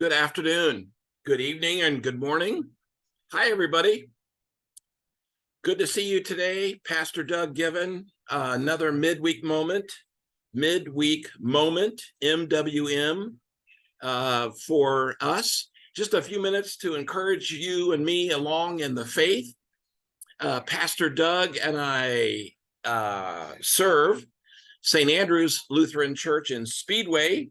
Good afternoon, good evening, and good morning. Hi, everybody. Good to see you today. Pastor Doug Given, another midweek moment, MWM, for us. Just a few minutes to encourage you and me along in the faith. Pastor Doug and I serve St. Andrew's Lutheran Church in Speedway,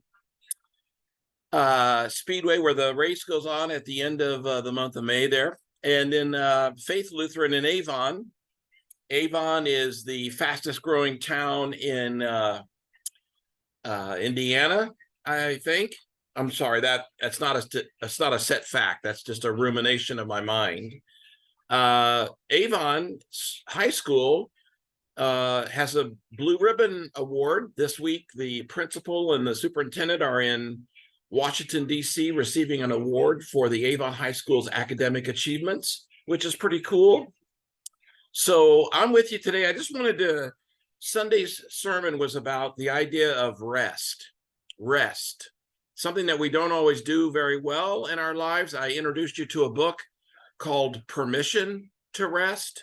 where the race goes on at the end of the month of May there. And in Faith Lutheran in Avon. Avon is the fastest growing town in Indiana, I think. I'm sorry, that's not a set fact. That's just a rumination of my mind. Avon High School has a Blue Ribbon Award this week. The principal and the superintendent are in Washington, D.C., receiving an award for the Avon High School's academic achievements, which is pretty cool. So I'm with you today. I just wanted to, Sunday's sermon was about the idea of rest, something that we don't always do very well in our lives. I introduced you to a book called Permission to Rest.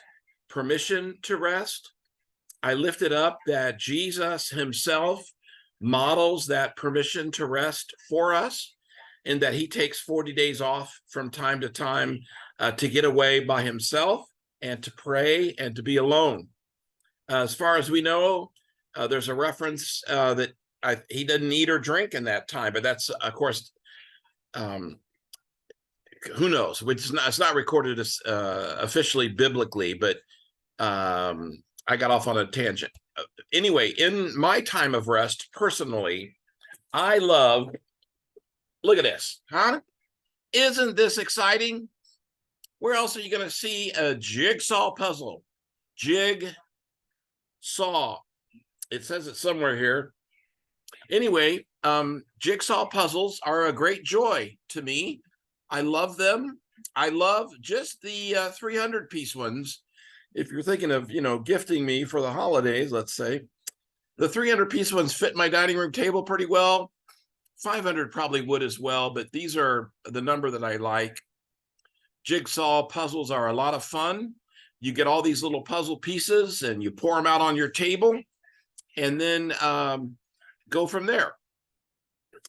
I lifted up that Jesus himself models that permission to rest for us, and that he takes 40 days off from time to time to get away by himself and to pray and to be alone. As far as we know, there's a reference that he didn't eat or drink in that time, but that's, of course, who knows? It's not recorded as, officially biblically, but I got off on a tangent. Anyway, in my time of rest, personally, I love, look at this, huh? Isn't this exciting? Where else are you going to see a jigsaw puzzle? Jigsaw. It says it somewhere here. Anyway, jigsaw puzzles are a great joy to me. I love them. I love just the 300-piece ones. If you're thinking of, gifting me for the holidays, let's say, the 300-piece ones fit my dining room table pretty well. 500 probably would as well, but these are the number that I like. Jigsaw puzzles are a lot of fun. You get all these little puzzle pieces and you pour them out on your table and then go from there.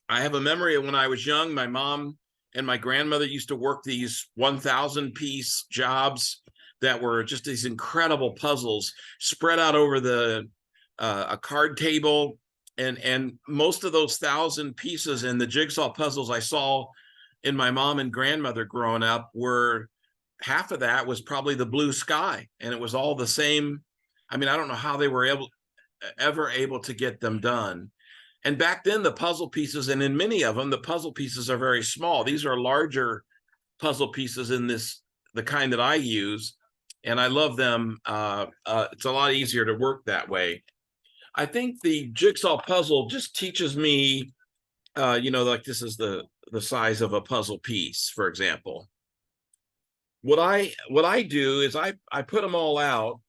I have a memory of when I was young, my mom and my grandmother used to work these 1,000-piece jobs that were just these incredible puzzles spread out over a card table. And most of those 1,000 pieces in the jigsaw puzzles I saw in my mom and grandmother growing up were, half of that was probably the blue sky. And it was all the same. I mean, I don't know how they were ever able to get them done. And back then the puzzle pieces, and in many of them, the puzzle pieces are very small. These are larger puzzle pieces in the kind that I use. And I love them. It's a lot easier to work that way. I think the jigsaw puzzle just teaches me, like this is the size of a puzzle piece, for example. What I do is I put them all out,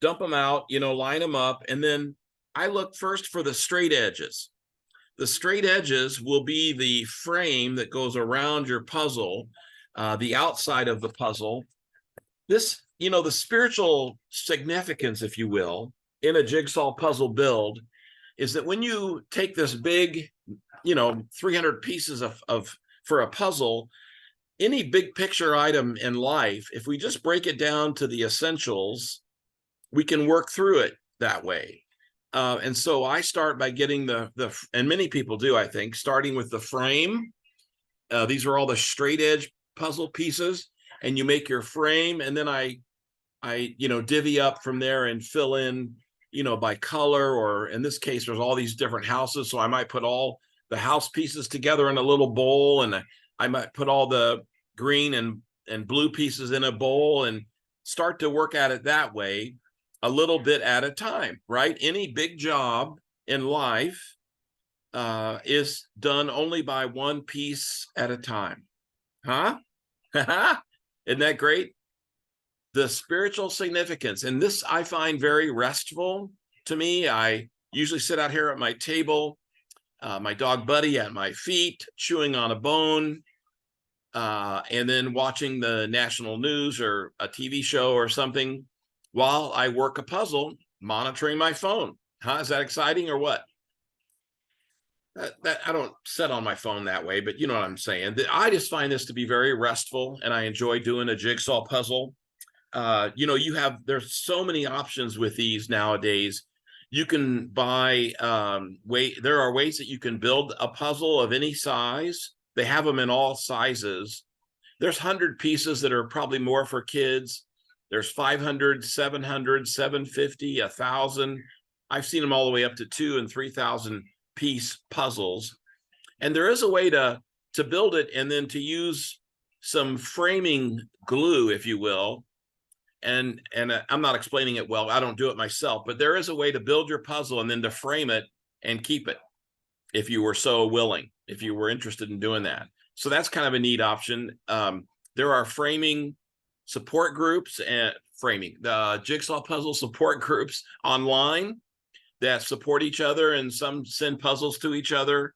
dump them out, line them up, and then I look first for the straight edges. The straight edges will be the frame that goes around your puzzle, the outside of the puzzle. This, the spiritual significance, if you will, in a jigsaw puzzle build is that when you take this big, 300 pieces for a puzzle, any big picture item in life, if we just break it down to the essentials, we can work through it that way. And so I start by getting and many people do, I think, starting with the frame. These are all the straight edge puzzle pieces, and you make your frame, and then I divvy up from there and fill in, by color, or in this case, there's all these different houses. So I might put all the house pieces together in a little bowl, and I might put all the green and blue pieces in a bowl and start to work at it that way, a little bit at a time, right? Any big job in life is done only by one piece at a time. Huh? Isn't that great? The spiritual significance, and this I find very restful to me. I usually sit out here at my table, my dog Buddy at my feet, chewing on a bone, and then watching the national news or a TV show or something while I work a puzzle, monitoring my phone. Is that exciting or what? That I don't set on my phone that way, but you know what I'm saying. I just find this to be very restful, and I enjoy doing a jigsaw puzzle. There's so many options with these nowadays. You can buy there are ways that you can build a puzzle of any size. They have them in all sizes. There's 100 pieces that are probably more for kids. There's 500, 700, 750, 1,000. I've seen them all the way up to 2,000 and 3,000 piece puzzles. And there is a way to build it and then to use some framing glue, if you will. And I'm not explaining it well. I don't do it myself, but there is a way to build your puzzle and then to frame it and keep it if you were so willing, if you were interested in doing that. So that's kind of a neat option. There are framing support groups and the jigsaw puzzle support groups online that support each other, and some send puzzles to each other.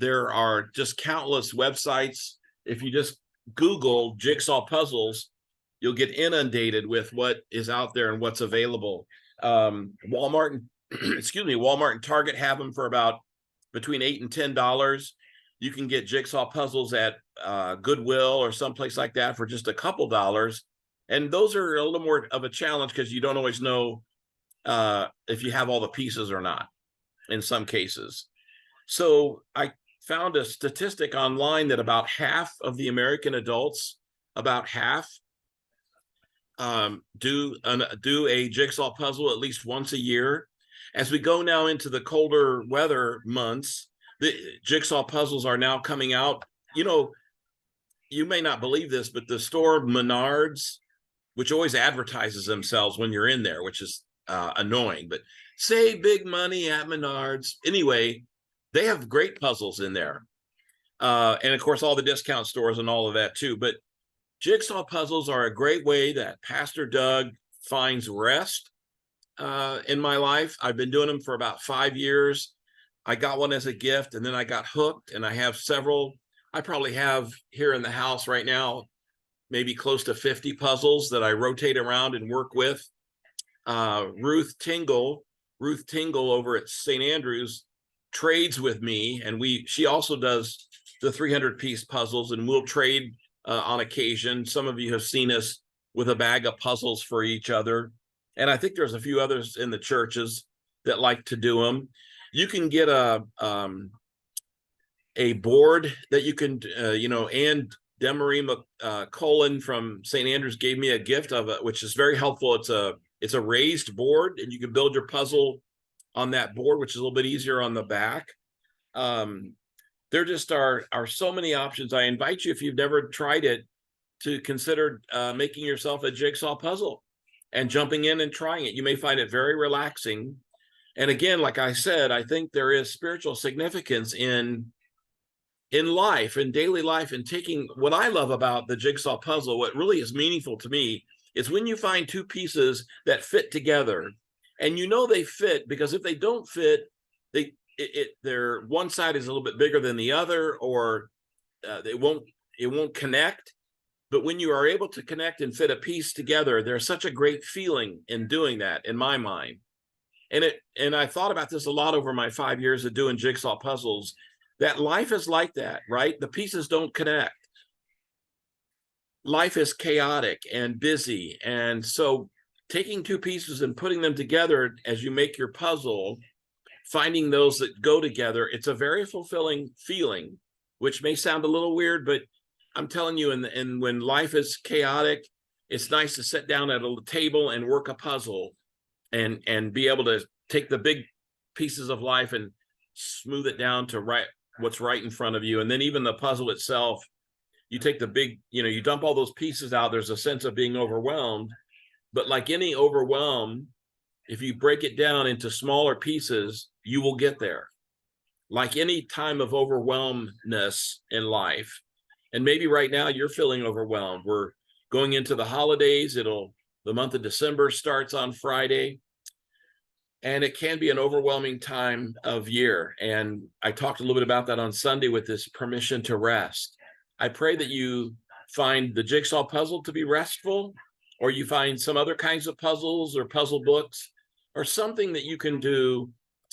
There are just countless websites. If you just Google jigsaw puzzles, you'll get inundated with what is out there and what's available. Walmart and Target have them for about between $8 and $10. You can get jigsaw puzzles at Goodwill or someplace like that for just a couple dollars. And those are a little more of a challenge because you don't always know if you have all the pieces or not in some cases. So I found a statistic online that about half of the American adults, about half, do a jigsaw puzzle at least once a year. As we go now into the colder weather months, the jigsaw puzzles are now coming out. You know, you may not believe this, but the store Menards, which always advertises themselves when you're in there, which is annoying, but save big money at Menards. Anyway, they have great puzzles in there. And of course, all the discount stores and all of that too. But jigsaw puzzles are a great way that Pastor Doug finds rest in my life. I've been doing them for about 5 years. I got one as a gift, and then I got hooked, and I have several. I probably have here in the house right now, maybe close to 50 puzzles that I rotate around and work with. Ruth Tingle over at St. Andrews trades with me, and she also does the 300-piece puzzles, and we'll trade on occasion. Some of you have seen us with a bag of puzzles for each other. And I think there's a few others in the churches that like to do them. You can get a board that you can, Ann Demery Colin from St. Andrews gave me a gift of it, which is very helpful. It's a raised board, and you can build your puzzle on that board, which is a little bit easier on the back. There just are so many options. I invite you, if you've never tried it, to consider making yourself a jigsaw puzzle and jumping in and trying it. You may find it very relaxing. And again, like I said, I think there is spiritual significance in life, in daily life, and taking what I love about the jigsaw puzzle. What really is meaningful to me is when you find two pieces that fit together, and you know they fit, because if they don't fit, their one side is a little bit bigger than the other, or it won't connect. But when you are able to connect and fit a piece together, there's such a great feeling in doing that, in my mind. And I thought about this a lot over my 5 years of doing jigsaw puzzles, that life is like that, right? The pieces don't connect. Life is chaotic and busy. And so taking two pieces and putting them together as you make your puzzle, finding those that go together, it's a very fulfilling feeling, which may sound a little weird, but I'm telling you, and when life is chaotic, it's nice to sit down at a table and work a puzzle and be able to take the big pieces of life and smooth it down to what's right in front of you. And then even the puzzle itself, you take the big, you dump all those pieces out, there's a sense of being overwhelmed. But like any overwhelm, if you break it down into smaller pieces, you will get there. Like any time of overwhelmness in life, and maybe right now you're feeling overwhelmed. We're going into the holidays. The month of December starts on Friday, and it can be an overwhelming time of year. And I talked a little bit about that on Sunday with this permission to rest. I pray that you find the Jigsaw puzzle to be restful, or you find some other kinds of puzzles or puzzle books or something that you can do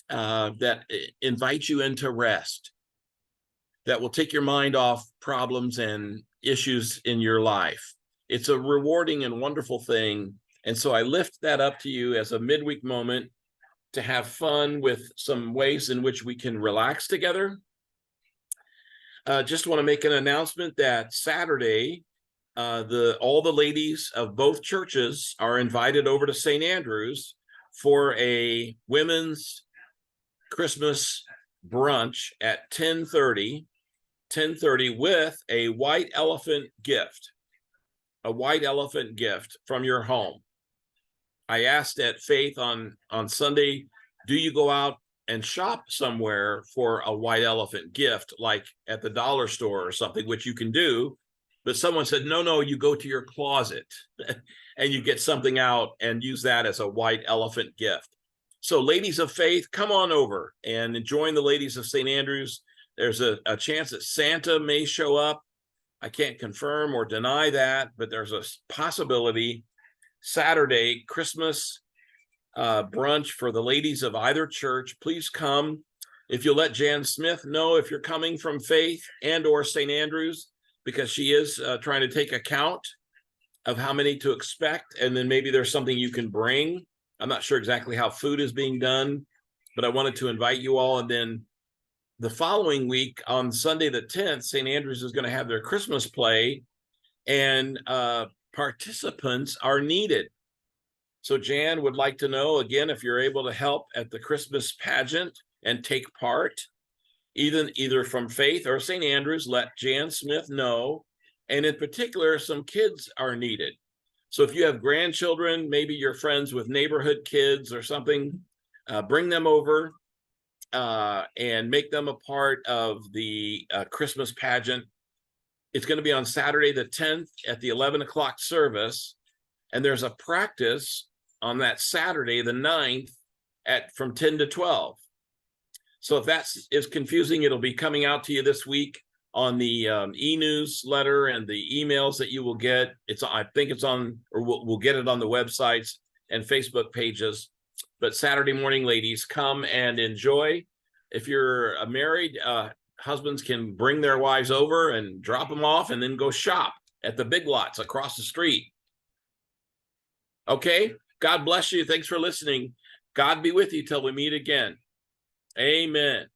that invites you into rest, that will take your mind off problems and issues in your life. It's a rewarding and wonderful thing. And so I lift that up to you as a midweek moment to have fun with some ways in which we can relax together. Just want to make an announcement that Saturday, all the ladies of both churches are invited over to St. Andrews for a women's Christmas brunch at 10:30 with a white elephant gift from your home. I asked at Faith on Sunday, do you go out and shop somewhere for a white elephant gift, like at the dollar store or something, which you can do? But someone said, no, you go to your closet and you get something out and use that as a white elephant gift. So ladies of faith, come on over and join the ladies of St. Andrews. There's a chance that Santa may show up. I can't confirm or deny that, but there's a possibility. Saturday, Christmas brunch for the ladies of either church. Please come. If you'll let Jan Smith know if you're coming from Faith and or St. Andrews, because she is trying to take account of how many to expect, and then maybe there's something you can bring. I'm not sure exactly how food is being done, but I wanted to invite you all. And then the following week on Sunday the 10th, St. Andrews is going to have their Christmas play, and participants are needed. So Jan would like to know, again, if you're able to help at the Christmas pageant and take part, either from Faith or St. Andrews, let Jan Smith know. And in particular, some kids are needed. So if you have grandchildren, maybe you're friends with neighborhood kids or something, bring them over and make them a part of the Christmas pageant. It's going to be on Saturday the 10th at the 11 o'clock service. And there's a practice on that Saturday, the 9th, from 10 to 12. So if that is confusing, it'll be coming out to you this week on the e-newsletter and the emails that you will get. I think it's on, or we'll get it on the websites and Facebook pages. But Saturday morning, ladies, come and enjoy. If you're married, husbands can bring their wives over and drop them off and then go shop at the Big Lots across the street. Okay, God bless you. Thanks for listening. God be with you till we meet again. Amen.